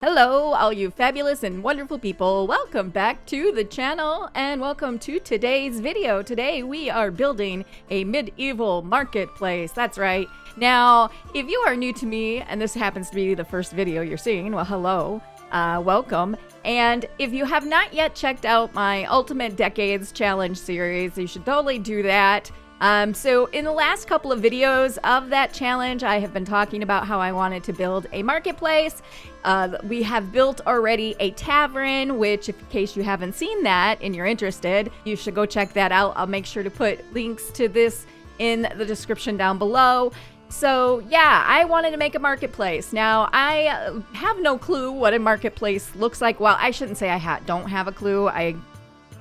Hello, all you fabulous and wonderful people. Welcome back to the channel and welcome to today's video. Today we are building a medieval marketplace. That's right. Now, if you are new to me and this happens to be the first video you're seeing, well, hello, welcome. And if you have not yet checked out my Ultimate Decades Challenge series, you should totally do that. So in the last couple of videos of that challenge, I have been talking about how I wanted to build a marketplace. We have built already a tavern, which in case you haven't seen that and you're interested, you should go check that out. I'll make sure to put links to this in the description down below. So yeah, I wanted to make a marketplace. Now, I have no clue what a marketplace looks like. Well, I shouldn't say I don't have a clue. I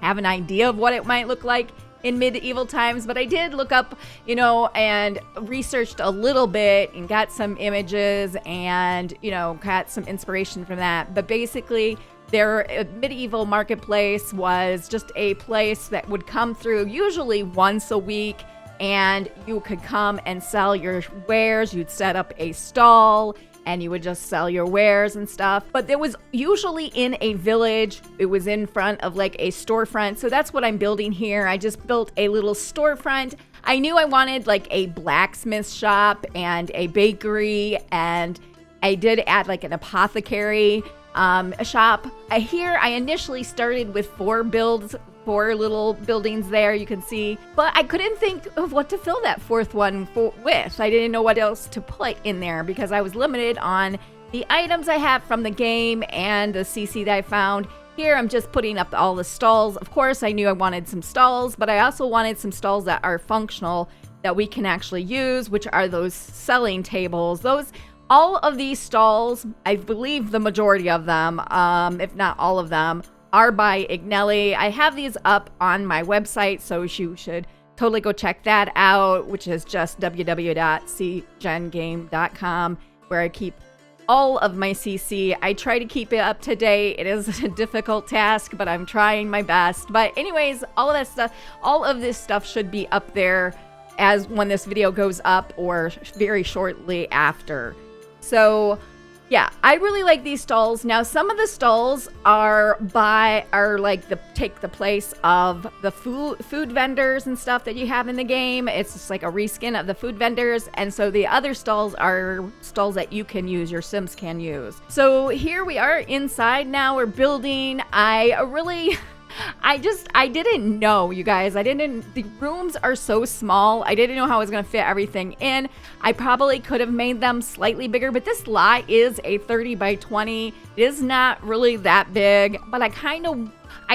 have an idea of what it might look like in medieval times, but I did look up, and researched a little bit and got some images and, got some inspiration from that. But basically, their medieval marketplace was just a place that would come through usually once a week, and you could come and sell your wares. You'd set up a stall and you would just sell your wares and stuff. But it was usually in a village. It was in front of like a storefront. So that's what I'm building here. I just built a little storefront. I knew I wanted like a blacksmith shop and a bakery, and I did add like an apothecary shop. Here I initially started with four little buildings there, you can see, but I couldn't think of what to fill that fourth one with. I didn't know what else to put in there because I was limited on the items I have from the game and the CC that I found. Here I'm just putting up all the stalls. Of course, I knew I wanted some stalls, but I also wanted some stalls that are functional that we can actually use, which are those selling tables. All of these stalls, I believe the majority of them, if not all of them, are by Ignelli. I have these up on my website, so you should totally go check that out, which is just www.SeeJenGame.com, where I keep all of my CC. I try to keep it up to date. It is a difficult task, but I'm trying my best. But anyways, all of this stuff should be up there as when this video goes up or very shortly after. So yeah, I really like these stalls. Now, some of the stalls take the place of the food vendors and stuff that you have in the game. It's just like a reskin of the food vendors. And so the other stalls are stalls that you can use, your Sims can use. So here we are inside now. We're building. I didn't know, you guys. The rooms are so small. I didn't know how I was going to fit everything in. I probably could have made them slightly bigger, but this lot is a 30 by 20. It is not really that big, but I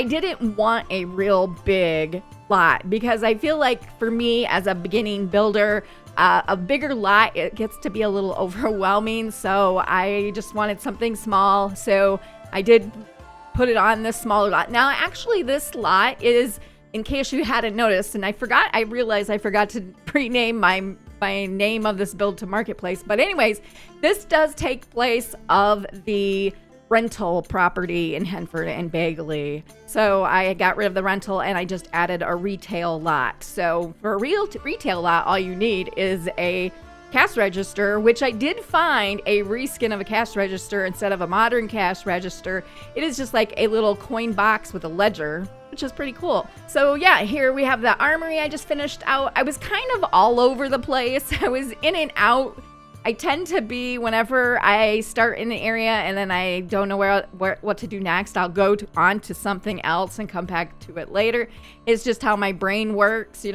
didn't want a real big lot because I feel like for me as a beginning builder, a bigger lot, it gets to be a little overwhelming. So I just wanted something small. So I did put it on this smaller lot. Now, actually, this lot is, in case you hadn't noticed, and I realized I forgot to rename my name of this build to Marketplace. But anyways, this does take place of the rental property in Henford and Bagley. So I got rid of the rental and I just added a retail lot. So for a retail lot, all you need is a cash register, which I did find a reskin of a cash register instead of a modern cash register. It is just like a little coin box with a ledger, which is pretty cool. So yeah, here we have the armory I just finished out. I was kind of all over the place. I was in and out. I tend to be, whenever I start in the area and then I don't know what to do next, I'll go on to something else and come back to it later. It's just how my brain works.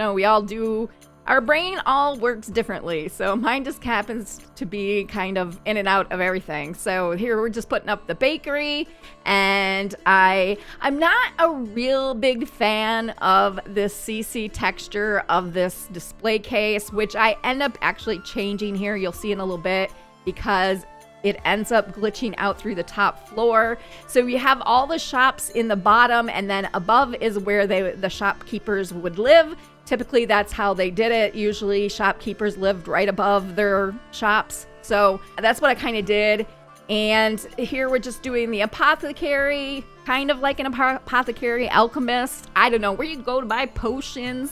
Our brain all works differently, so mine just happens to be kind of in and out of everything. So here we're just putting up the bakery, and I'm not a real big fan of this CC texture of this display case, which I end up actually changing here. You'll see in a little bit because it ends up glitching out through the top floor. So you have all the shops in the bottom, and then above is where the shopkeepers would live. Typically, that's how they did it. Usually, shopkeepers lived right above their shops. So that's what I kind of did. And here we're just doing the apothecary, kind of like an apothecary alchemist. I don't know, where you go to buy potions.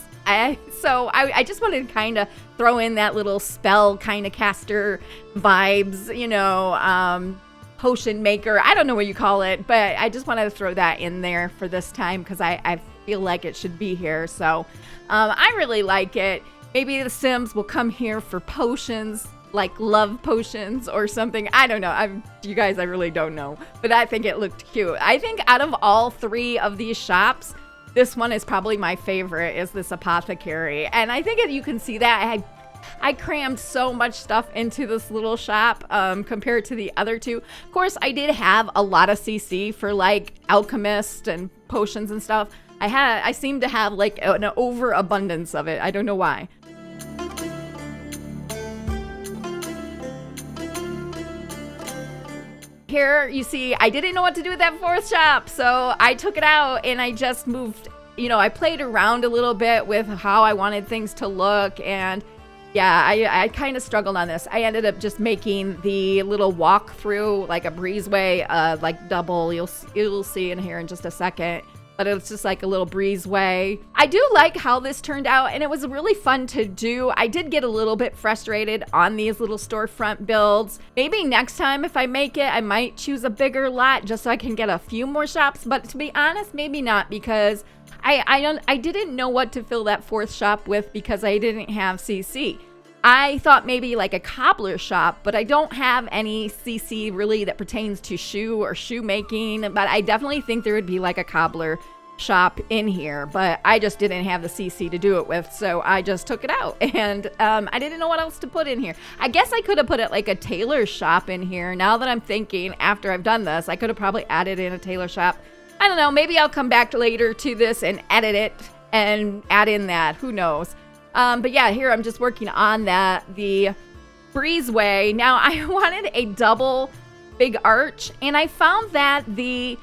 So I just wanted to kind of throw in that little spell kind of caster vibes, potion maker. I don't know what you call it, but I just wanted to throw that in there for this time because I feel like it should be here. So I really like it. Maybe the Sims will come here for potions, like love potions or something. I don't know. You guys, I really don't know. But I think it looked cute. I think out of all 3 of these shops, this one is probably my favorite, is this apothecary. And I think you can see that I crammed so much stuff into this little shop compared to the other 2. Of course, I did have a lot of CC for like alchemist and potions and stuff. I seem to have like an overabundance of it. I don't know why. Here you see I didn't know what to do with that 4th shop, so I took it out and I just moved, I played around a little bit with how I wanted things to look. And yeah, I kind of struggled on this. I ended up just making the little walk through like a breezeway, like double. You'll see in here in just a second. But it's just like a little breezeway. I do like how this turned out, and it was really fun to do. I did get a little bit frustrated on these little storefront builds. Maybe next time if I make it, I might choose a bigger lot just so I can get a few more shops. But to be honest, maybe not, because I didn't know what to fill that 4th shop with because I didn't have CC. I thought maybe like a cobbler shop, but I don't have any CC really that pertains to shoe or shoe making. But I definitely think there would be like a cobbler shop in here, but I just didn't have the CC to do it with, so I just took it out. And I didn't know what else to put in here. I guess I could have put it like a tailor shop in here. Now that I'm thinking, after I've done this, I could have probably added in a tailor shop. I don't know, maybe I'll come back later to this and edit it and add in that. Who knows? But yeah, here I'm just working on the breezeway. Now I wanted a double big arch, and I found that the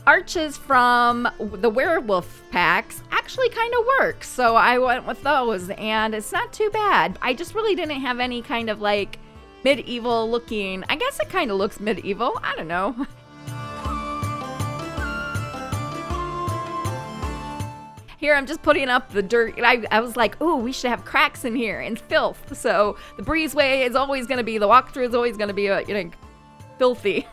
arches from the werewolf packs actually kind of work. So I went with those, and it's not too bad. I just really didn't have any kind of like medieval looking. I guess it kind of looks medieval. I don't know. Here I'm just putting up the dirt. I was like, oh, we should have cracks in here and filth. So the breezeway is always going to be, the walkthrough is always going to be, filthy.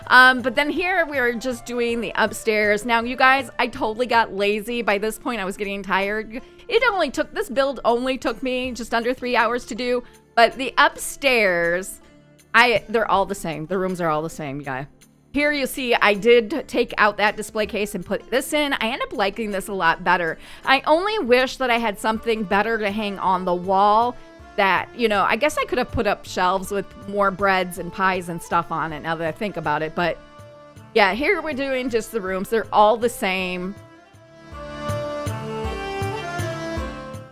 But then here we're just doing the upstairs. Now, you guys, I totally got lazy. By this point, I was getting tired. This build only took me just under 3 hours to do. But the upstairs, they're all the same. The rooms are all the same, you guys. Here you see I did take out that display case and put this in. I end up liking this a lot better. I only wish that I had something better to hang on the wall that, I guess I could have put up shelves with more breads and pies and stuff on it now that I think about it. But yeah, here we're doing just the rooms. They're all the same.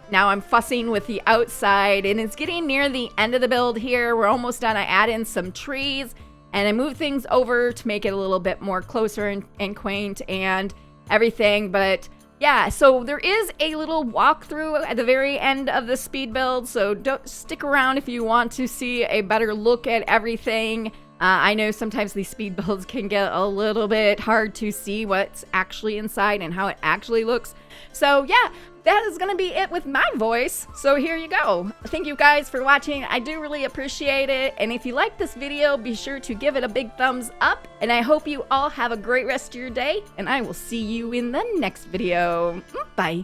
Now I'm fussing with the outside, and it's getting near the end of the build here. We're almost done. I add in some trees, and I move things over to make it a little bit more closer and quaint and everything. But yeah, so there is a little walkthrough at the very end of the speed build. So don't stick around if you want to see a better look at everything. I know sometimes these speed builds can get a little bit hard to see what's actually inside and how it actually looks. So yeah, that is going to be it with my voice. So here you go. Thank you guys for watching. I do really appreciate it. And if you like this video, be sure to give it a big thumbs up. And I hope you all have a great rest of your day. And I will see you in the next video. Bye.